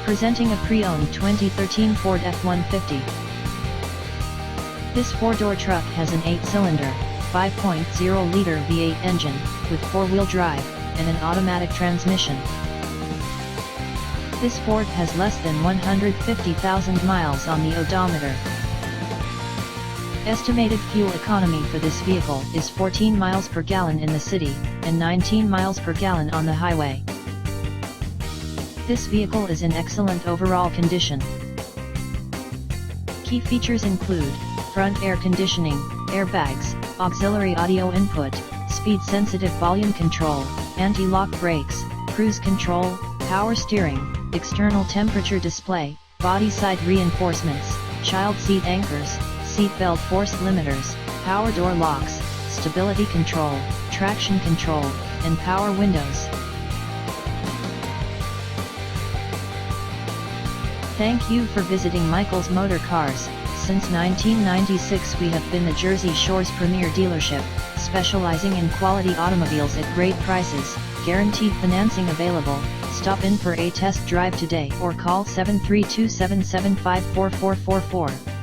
Presenting a pre-owned 2013 Ford F-150. This four-door truck has an 8-cylinder, 5.0-liter V8 engine, with four-wheel drive, and an automatic transmission. This Ford has less than 150,000 miles on the odometer. Estimated fuel economy for this vehicle is 14 miles per gallon in the city, and 19 miles per gallon on the highway. This vehicle is in excellent overall condition. Key features include front air conditioning, airbags, auxiliary audio input, speed-sensitive volume control, anti-lock brakes, cruise control, power steering, external temperature display, body side reinforcements, child seat anchors, seat belt force limiters, power door locks, stability control, traction control, and power windows. Thank you for visiting Michael's Motorcars. Since 1996 we have been the Jersey Shore's premier dealership, specializing in quality automobiles at great prices, guaranteed financing available. Stop in for a test drive today or call 732-775-4444.